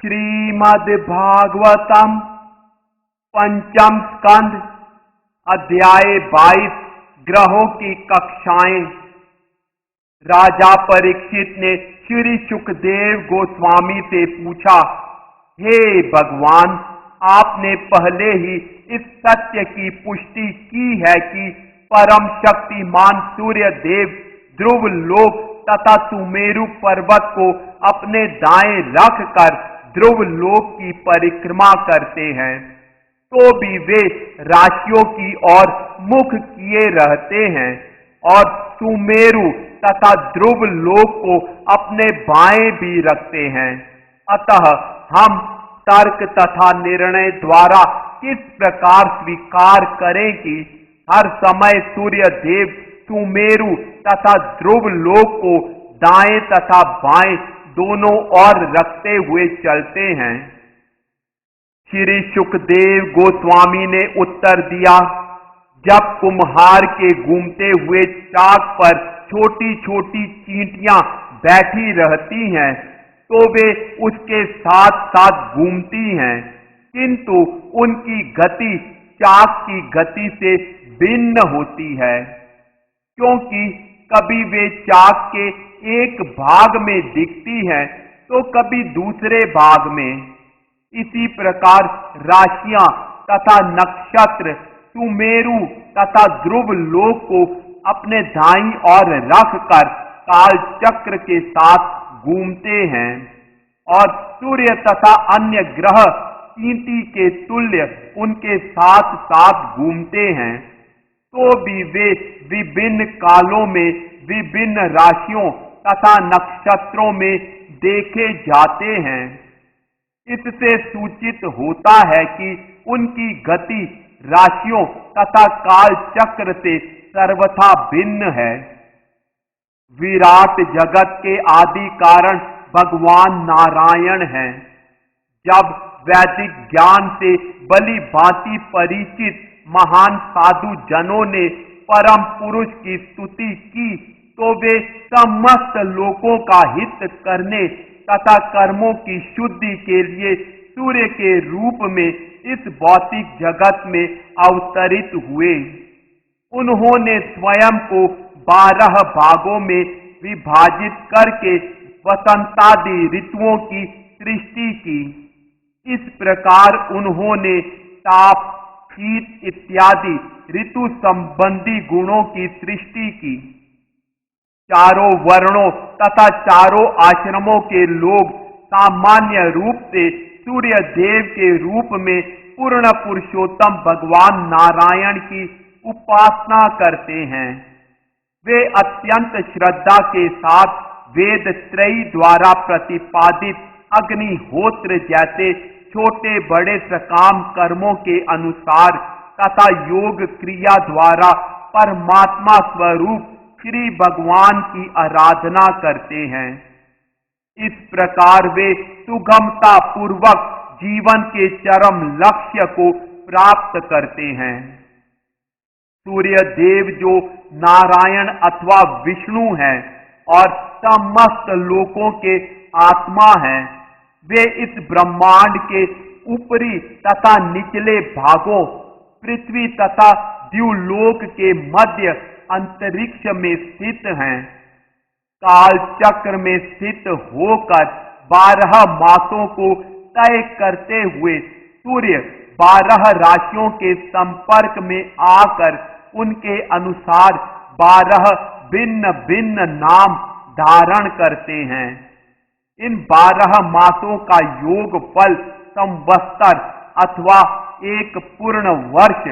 श्रीमद् भागवतम पंचम स्कंद अध्याय 22 ग्रहों की कक्षाएं। राजा परीक्षित ने श्री सुखदेव गोस्वामी से पूछा, हे भगवान, आपने पहले ही इस सत्य की पुष्टि की है कि परम शक्तिमान सूर्य देव ध्रुव लोक तथा सुमेरु पर्वत को अपने दाएं रखकर ध्रुव लोक की परिक्रमा करते हैं, तो भी वे राशियों की ओर मुख किए रहते हैं और सुमेरु तथा ध्रुव लोक को अपने बाएं भी रखते हैं। अतः हम तर्क तथा निर्णय द्वारा किस प्रकार स्वीकार करें कि हर समय सूर्य देव सुमेरु तथा ध्रुव लोक को दाएं तथा बाएं दोनों ओर रखते हुए चलते हैं। श्री सुखदेव गोस्वामी ने उत्तर दिया, जब कुम्हार के घूमते हुए चाक पर छोटी छोटी चींटियां बैठी रहती हैं तो वे उसके साथ साथ घूमती हैं, किंतु उनकी गति चाक की गति से भिन्न होती है, क्योंकि कभी वे चाक के एक भाग में दिखती हैं तो कभी दूसरे भाग में। इसी प्रकार राशियां तथा नक्षत्र सुमेरु तथा ध्रुव लोक को अपने दाईं ओर रखकर काल चक्र के साथ घूमते हैं और सूर्य तथा अन्य ग्रह चींटी के तुल्य उनके साथ साथ घूमते हैं, तो भी वे विभिन्न कालों में विभिन्न राशियों तथा नक्षत्रों में देखे जाते हैं। इससे सूचित होता है कि उनकी गति राशियों तथा काल चक्र से सर्वथा भिन्न है। विराट जगत के आदि कारण भगवान नारायण हैं। जब वैदिक ज्ञान से भली भांति परिचित महान साधु जनों ने परम पुरुष की स्तुति की तो वे समस्त लोकों का हित करने तथा कर्मों की शुद्धि के लिए सूर्य के रूप में इस भौतिक जगत में अवतरित हुए। उन्होंने स्वयं को 12 भागों में विभाजित करके वसंतादि ऋतुओं की सृष्टि की। इस प्रकार उन्होंने ताप, शीत इत्यादि ऋतु संबंधी गुणों की सृष्टि की। चारों वर्णों तथा चारों आश्रमों के लोग सामान्य रूप से सूर्य देव के रूप में पूर्ण पुरुषोत्तम भगवान नारायण की उपासना करते हैं। वे अत्यंत श्रद्धा के साथ वेद त्रयी द्वारा प्रतिपादित अग्निहोत्र जैसे छोटे बड़े सकाम कर्मों के अनुसार तथा योग क्रिया द्वारा परमात्मा स्वरूप श्री भगवान की आराधना करते हैं। इस प्रकार वे सुगमता पूर्वक जीवन के चरम लक्ष्य को प्राप्त करते हैं। सूर्य देव जो नारायण अथवा विष्णु हैं और समस्त लोकों के आत्मा हैं, वे इस ब्रह्मांड के ऊपरी तथा निचले भागों पृथ्वी तथा द्युलोक के मध्य अंतरिक्ष में स्थित हैं। काल चक्र में स्थित होकर 12 मासों को तय करते हुए सूर्य 12 राशियों के संपर्क में आकर उनके अनुसार 12 भिन्न भिन्न नाम धारण करते हैं। इन 12 मासों का योग फल संवत्सर अथवा एक पूर्ण वर्ष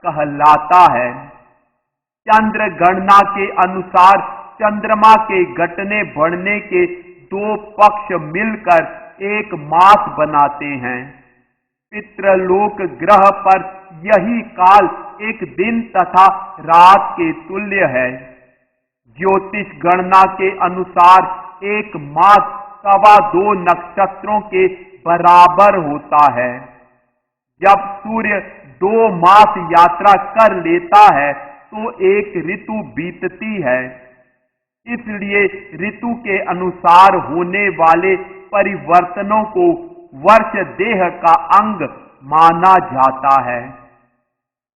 कहलाता है। चंद्र गणना के अनुसार चंद्रमा के घटने बढ़ने के दो पक्ष मिलकर एक मास बनाते हैं। पितृलोक ग्रह पर यही काल एक दिन तथा रात के तुल्य है। ज्योतिष गणना के अनुसार एक मास 2.25 नक्षत्रों के बराबर होता है। जब सूर्य 2 मास यात्रा कर लेता है तो एक ऋतु बीतती है। इसलिए ऋतु के अनुसार होने वाले परिवर्तनों को वर्ष देह का अंग माना जाता है।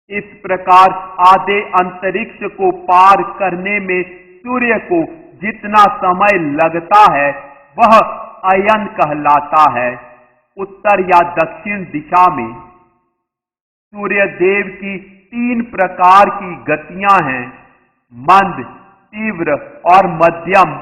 इस प्रकार आधे अंतरिक्ष को पार करने में सूर्य को जितना समय लगता है वह अयन कहलाता है। उत्तर या दक्षिण दिशा में सूर्य देव की 3 प्रकार की गतियां हैं, मंद, तीव्र और मध्यम।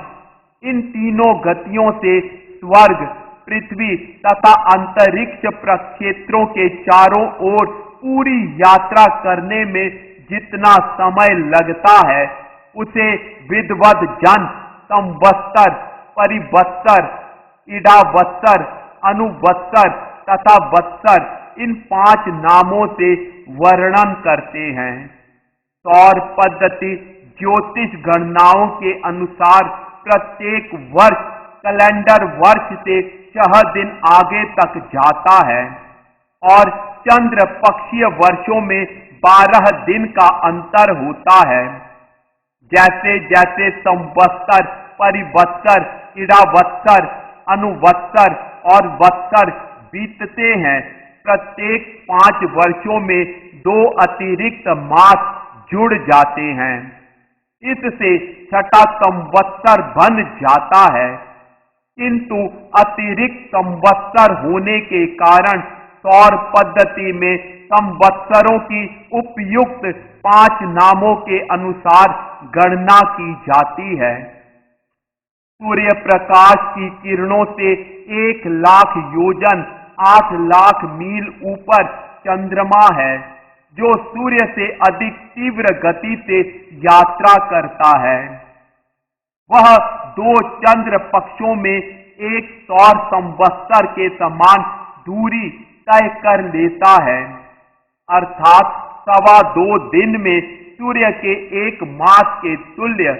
इन तीनों गतियों से स्वर्ग, पृथ्वी तथा अंतरिक्ष प्रक्षेत्रों के चारों ओर पूरी यात्रा करने में जितना समय लगता है उसे विद्वद जन संवत्सर, परिवत्सर, इडावत्सर, अनुवत्सर तथा वत्सर इन 5 नामों से वर्णन करते हैं। सौर पद्धति ज्योतिष गणनाओं के अनुसार प्रत्येक वर्ष कैलेंडर वर्ष से 6 दिन आगे तक जाता है और चंद्र पक्षीय वर्षों में 12 दिन का अंतर होता है। जैसे जैसे संवत्सर, परिवत्सर, इडावत्सर, अनुवत्सर और वत्सर बीतते हैं, प्रत्येक 5 वर्षों में 2 अतिरिक्त मास जुड़ जाते हैं। इससे 6ठा संवत्सर बन जाता है। किंतु अतिरिक्त संवत्सर होने के कारण सौर पद्धति में संवत्सरों की उपयुक्त 5 नामों के अनुसार गणना की जाती है। सूर्य प्रकाश की किरणों से 1 लाख योजन 8 लाख मील ऊपर चंद्रमा है, जो सूर्य से अधिक तीव्र गति से यात्रा करता है। वह 2 चंद्र पक्षों में एक सौर संवत्सर के समान दूरी तय कर लेता है, अर्थात 2.25 दिन में सूर्य के 1 मास के तुल्य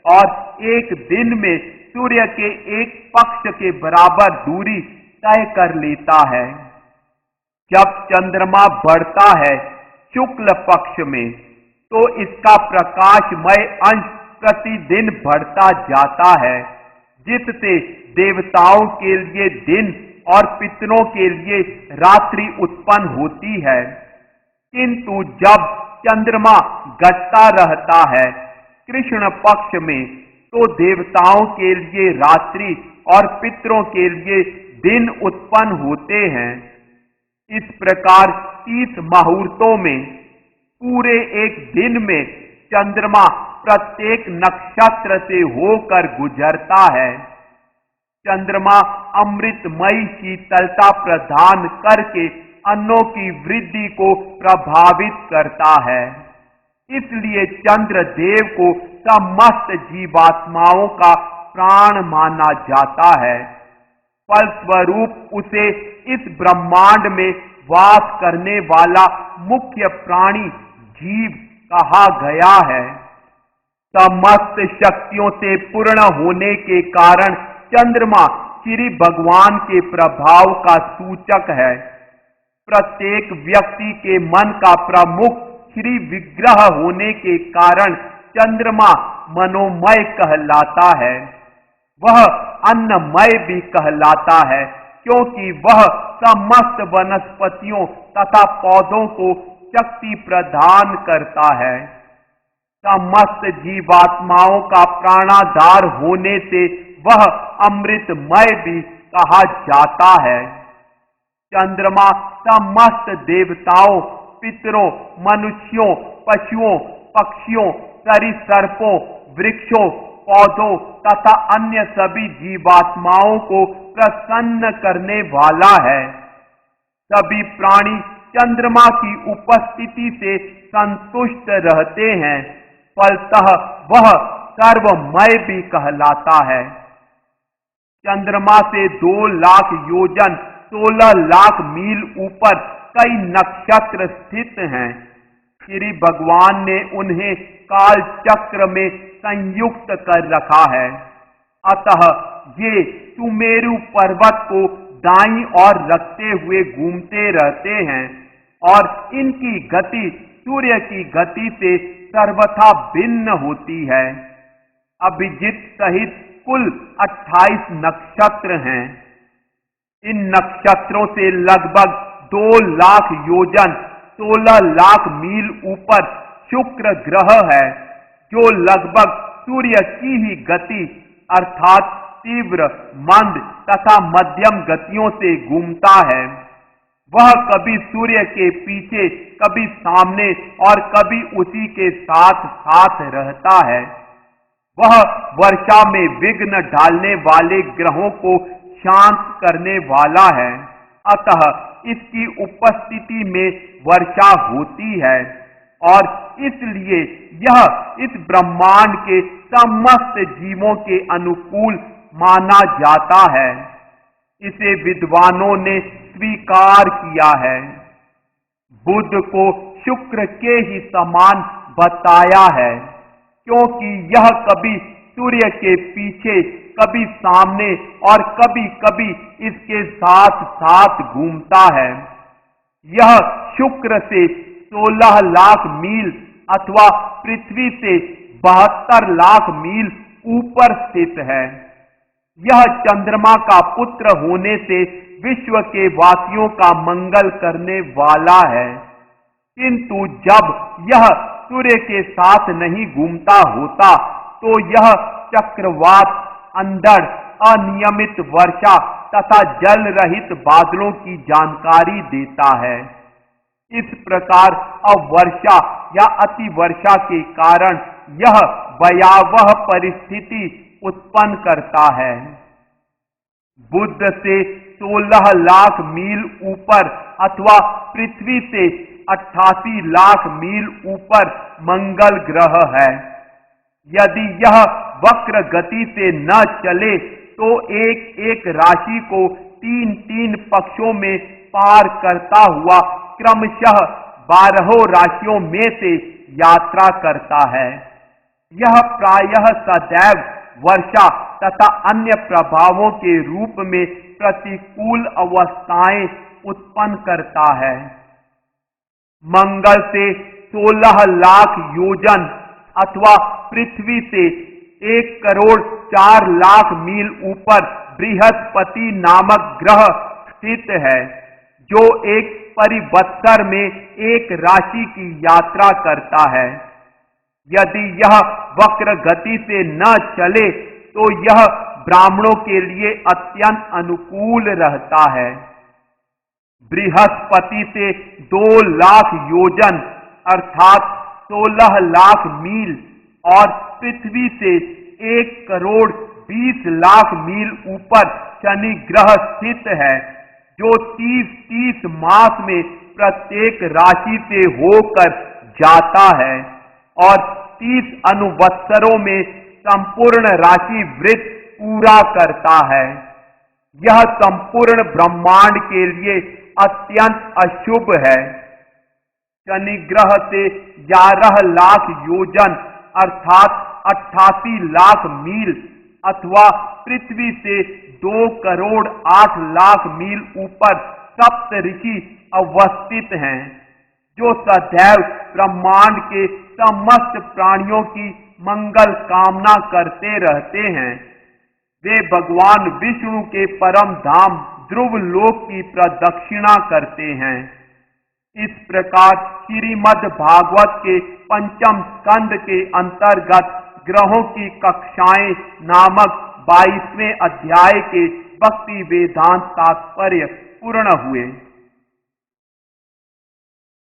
और 1 दिन में सूर्य के 1 पक्ष के बराबर दूरी तय कर लेता है। जब चंद्रमा बढ़ता है शुक्ल पक्ष में तो इसका प्रकाशमय अंश प्रतिदिन बढ़ता जाता है, जिससे देवताओं के लिए दिन और पितरों के लिए रात्रि उत्पन्न होती है। किंतु जब चंद्रमा घटता रहता है कृष्ण पक्ष में तो देवताओं के लिए रात्रि और पितरों के लिए दिन उत्पन्न होते हैं। इस प्रकार 30 मुहूर्तों में पूरे एक दिन में चंद्रमा प्रत्येक नक्षत्र से होकर गुजरता है। चंद्रमा अमृतमयी शीतलता प्रदान करके अन्नों की वृद्धि को प्रभावित करता है। इसलिए चंद्र देव को समस्त जीवात्माओं का प्राण माना जाता है। फलस्वरूप उसे इस ब्रह्मांड में वास करने वाला मुख्य प्राणी जीव कहा गया है। समस्त शक्तियों से पूर्ण होने के कारण चंद्रमा श्री भगवान के प्रभाव का सूचक है। प्रत्येक व्यक्ति के मन का प्रमुख श्री विग्रह होने के कारण चंद्रमा मनोमय कहलाता है। वह अन्नमय भी कहलाता है, क्योंकि वह समस्त वनस्पतियों तथा पौधों को शक्ति प्रदान करता है। समस्त जीवात्माओं का प्राणाधार होने से वह अमृतमय भी कहा जाता है। चंद्रमा समस्त देवताओं, पितरों, मनुष्यों, पशुओं, पक्षियों, सरीसृपों, वृक्षों, पौधों तथा अन्य सभी जीवात्माओं को प्रसन्न करने वाला है। सभी प्राणी चंद्रमा की उपस्थिति से संतुष्ट रहते हैं। फलतः वह सर्वमय भी कहलाता है। चंद्रमा से 2 लाख योजन 16 लाख मील ऊपर कई नक्षत्र स्थित हैं। श्री भगवान ने उन्हें काल चक्र में संयुक्त कर रखा है। अतः ये सुमेरु पर्वत को दाईं ओर रखते हुए घूमते रहते हैं और इनकी गति सूर्य की गति से सर्वथा भिन्न होती है। अभिजित सहित कुल 28 नक्षत्र हैं। इन नक्षत्रों से लगभग 2 लाख योजन 16 लाख मील ऊपर शुक्र ग्रह है, जो लगभग सूर्य की ही गति अर्थात तीव्र, मंद तथा मध्यम गतियों से घूमता है। वह कभी सूर्य के पीछे, कभी सामने और कभी उसी के साथ साथ रहता है। वह वर्षा में विघ्न डालने वाले ग्रहों को शांत करने वाला है। अतः इसकी उपस्थिति में वर्षा होती है और इसलिए यह इस ब्रह्मांड के समस्त जीवों के अनुकूल माना जाता है। इसे विद्वानों ने स्वीकार किया है। बुध को शुक्र के ही समान बताया है, क्योंकि यह कभी सूर्य के पीछे, कभी सामने और कभी कभी इसके साथ साथ घूमता है। यह शुक्र से 16 लाख मील अथवा पृथ्वी से 72 लाख मील ऊपर स्थित है। यह चंद्रमा का पुत्र होने से विश्व के वासियों का मंगल करने वाला है, किंतु जब यह सूर्य के साथ नहीं घूमता होता तो यह चक्रवात, अंधड़, अनियमित वर्षा तथा जल रहित बादलों की जानकारी देता है। इस प्रकार अवर्षा या अतिवर्षा के कारण यह भयावह परिस्थिति उत्पन्न करता है। बुध से 16 लाख मील ऊपर अथवा पृथ्वी से 88 लाख मील ऊपर मंगल ग्रह है। यदि यह वक्र गति से न चले तो एक एक राशि को 3-3 पक्षों में पार करता हुआ क्रमशः 12 राशियों में से यात्रा करता है। यह प्रायः सदैव वर्षा तथा अन्य प्रभावों के रूप में प्रतिकूल अवस्थाएं उत्पन्न करता है। मंगल से 16 लाख योजन अथवा पृथ्वी से 1 करोड़ 4 लाख मील ऊपर बृहस्पति नामक ग्रह स्थित है, जो एक परिवत्सर में एक राशि की यात्रा करता है। यदि यह वक्र गति से न चले तो यह ब्राह्मणों के लिए अत्यंत अनुकूल रहता है। बृहस्पति से 2 लाख योजन अर्थात 16 लाख मील और पृथ्वी से 1 करोड़ 20 लाख मील ऊपर शनि ग्रह स्थित है, जो 30-30 मास में प्रत्येक राशि से होकर जाता है और 30 अनुवत्सरों में संपूर्ण राशि वृत्त पूरा करता है। यह संपूर्ण ब्रह्मांड के लिए अत्यंत अशुभ है। शनि ग्रह से 11 लाख योजन अर्थात 88 लाख मील अथवा पृथ्वी से 2 करोड़ 8 लाख मील ऊपर सप्त ऋषि अवस्थित हैं, जो सदैव ब्रह्मांड के समस्त प्राणियों की मंगल कामना करते रहते हैं। वे भगवान विष्णु के परम धाम ध्रुव लोक की प्रदक्षिणा करते हैं। इस प्रकार श्रीमद् भागवत के 5म स्कंद के अंतर्गत ग्रहों की कक्षाएं नामक 22वें अध्याय के भक्ति वेदांत तात्पर्य पूर्ण हुए।